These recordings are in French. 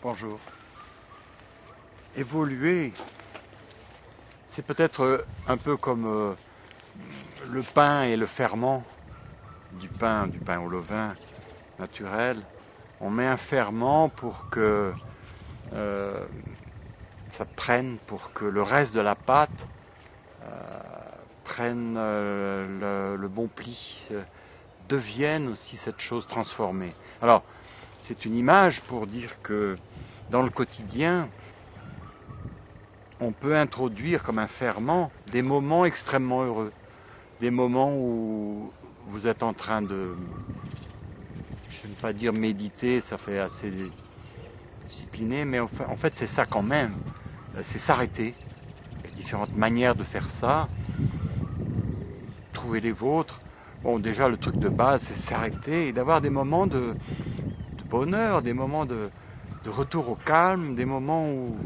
Bonjour. Évoluer, c'est peut-être un peu comme le pain et le ferment du pain au levain naturel. On met un ferment pour que ça prenne, pour que le reste de la pâte prenne le bon pli, devienne aussi cette chose transformée. Alors, c'est une image pour dire que dans le quotidien, on peut introduire comme un ferment des moments extrêmement heureux, des moments où vous êtes en train de, je n'aime pas dire méditer, ça fait assez discipliné, mais en fait c'est ça quand même, c'est s'arrêter. Il y a différentes manières de faire ça, trouver les vôtres. Bon, déjà le truc de base c'est s'arrêter et d'avoir des moments de bonheur, des moments de retour au calme, des moments où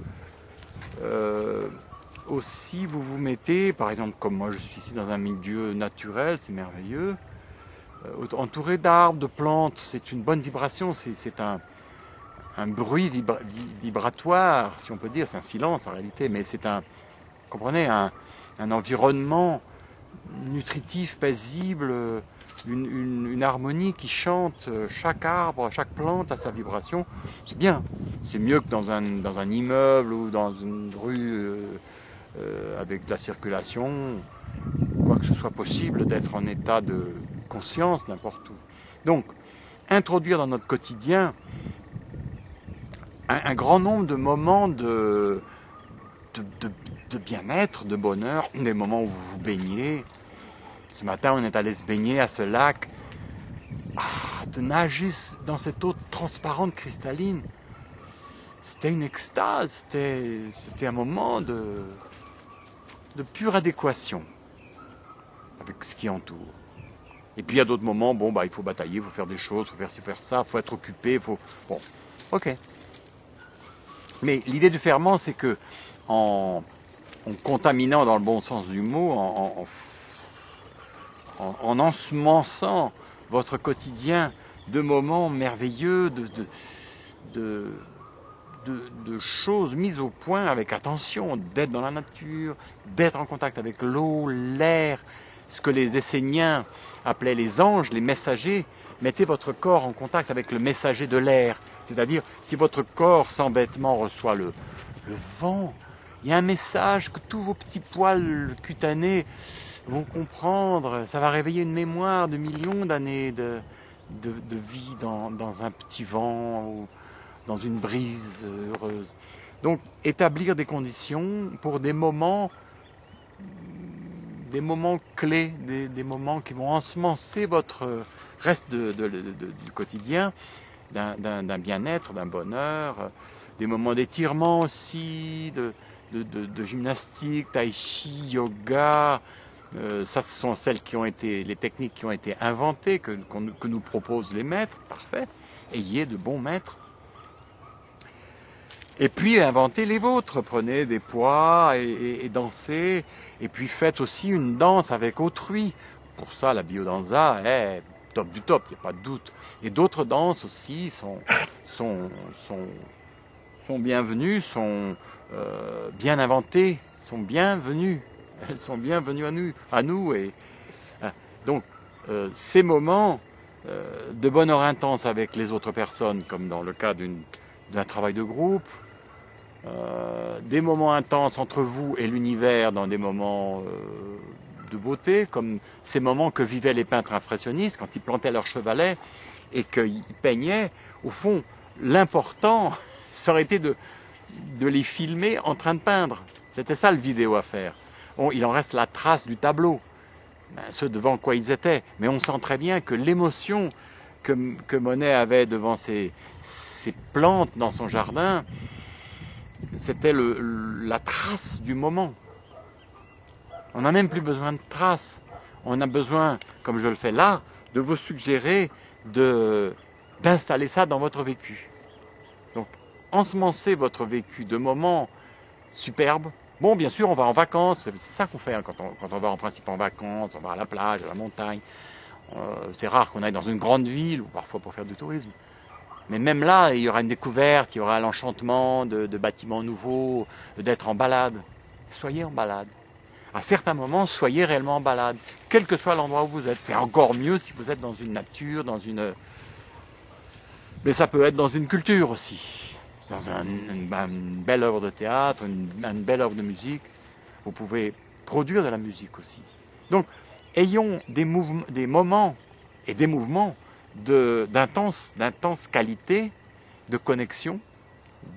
aussi vous vous mettez, par exemple comme moi je suis ici dans un milieu naturel, c'est merveilleux, entouré d'arbres, de plantes, c'est une bonne vibration, c'est un bruit vibratoire, si on peut dire, c'est un silence en réalité, mais c'est un, comprenez, un environnement nutritif, paisible, une harmonie qui chante, chaque arbre, chaque plante a sa vibration, c'est bien, c'est mieux que dans un immeuble ou dans une rue avec de la circulation, quoi que ce soit possible d'être en état de conscience n'importe où. Donc, introduire dans notre quotidien un grand nombre de moments de bien-être, de bonheur, des moments où vous vous baignez. Ce matin, on est allé se baigner à ce lac, de nager dans cette eau transparente, cristalline. C'était une extase, c'était un moment de pure adéquation avec ce qui entoure. Et puis il y a d'autres moments, bon il faut batailler, il faut faire des choses, il faut faire ci, faire ça, il faut être occupé, bon, ok. Mais l'idée du ferment, c'est que en contaminant dans le bon sens du mot, en ensemençant votre quotidien de moments merveilleux, de choses mises au point avec attention, d'être dans la nature, d'être en contact avec l'eau, l'air, ce que les Esséniens appelaient les anges, les messagers. Mettez votre corps en contact avec le messager de l'air, c'est-à-dire si votre corps sans bêtement reçoit le vent, il y a un message que tous vos petits poils cutanés vont comprendre, ça va réveiller une mémoire de millions d'années de vie dans un petit vent ou dans une brise heureuse. Donc établir des conditions pour des moments clés, des moments qui vont ensemencer votre reste du quotidien, d'un bien-être, d'un bonheur, des moments d'étirement aussi, de gymnastique, tai chi, yoga. Ça, ce sont les techniques qui ont été inventées, que nous proposent les maîtres, parfait. Ayez de bons maîtres. Et puis inventez les vôtres, prenez des poids et dansez, et puis faites aussi une danse avec autrui. Pour ça, la biodanza est top du top, il n'y a pas de doute. Et d'autres danses aussi sont bienvenues, sont bien inventées, sont bienvenues. Elles sont bienvenues à nous. Et donc, ces moments de bonheur intense avec les autres personnes, comme dans le cas d'un travail de groupe, des moments intenses entre vous et l'univers dans des moments de beauté, comme ces moments que vivaient les peintres impressionnistes quand ils plantaient leur chevalet et qu'ils peignaient. Au fond, l'important, ça aurait été de les filmer en train de peindre. C'était ça le vidéo à faire. Bon, il en reste la trace du tableau, ce devant quoi ils étaient. Mais on sent très bien que l'émotion que Monet avait devant ces plantes dans son jardin, c'était la trace du moment. On n'a même plus besoin de traces. On a besoin, comme je le fais là, de vous suggérer d'installer ça dans votre vécu. Donc, ensemencez votre vécu de moments superbes. Bon, bien sûr, on va en vacances. C'est ça qu'on fait hein, quand on va en principe en vacances. On va à la plage, à la montagne. C'est rare qu'on aille dans une grande ville, ou parfois pour faire du tourisme. Mais même là, il y aura une découverte, il y aura l'enchantement de bâtiments nouveaux, d'être en balade. Soyez en balade. À certains moments, soyez réellement en balade, quel que soit l'endroit où vous êtes. C'est encore mieux si vous êtes dans une nature, mais ça peut être dans une culture aussi. Dans une belle œuvre de théâtre, une belle œuvre de musique. Vous pouvez produire de la musique aussi. Donc, ayons des moments et des mouvements d'intense qualité, de connexion,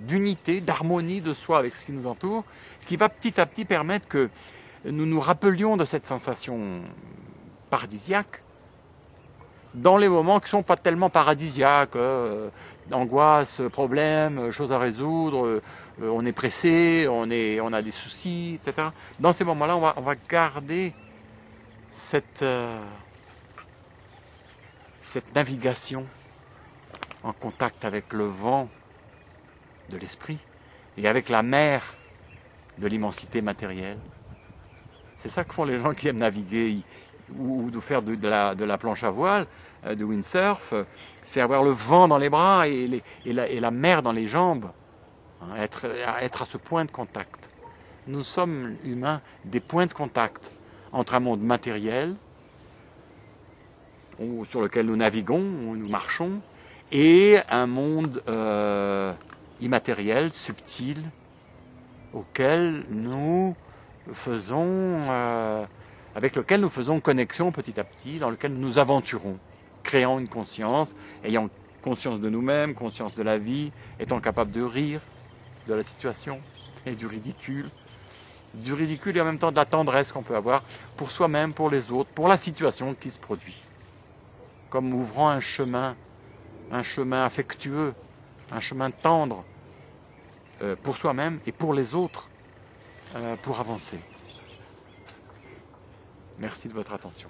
d'unité, d'harmonie de soi avec ce qui nous entoure, ce qui va petit à petit permettre que nous nous rappelions de cette sensation paradisiaque dans les moments qui ne sont pas tellement paradisiaques, angoisse, problème, choses à résoudre, on est pressé, on a des soucis, etc. Dans ces moments-là, on va garder cette navigation en contact avec le vent de l'esprit et avec la mer de l'immensité matérielle. C'est ça que font les gens qui aiment naviguer ou de faire de la planche à voile, de windsurf, c'est avoir le vent dans les bras et la mer dans les jambes, hein, être à ce point de contact. Nous sommes humains des points de contact entre un monde matériel sur lequel nous naviguons, où nous marchons, et un monde immatériel, subtil, auquel nous avec lequel nous faisons connexion petit à petit, dans lequel nous nous aventurons, créant une conscience, ayant conscience de nous-mêmes, conscience de la vie, étant capable de rire de la situation et du ridicule et en même temps de la tendresse qu'on peut avoir pour soi-même, pour les autres, pour la situation qui se produit. Comme ouvrant un chemin affectueux, un chemin tendre pour soi-même et pour les autres, pour avancer. Merci de votre attention.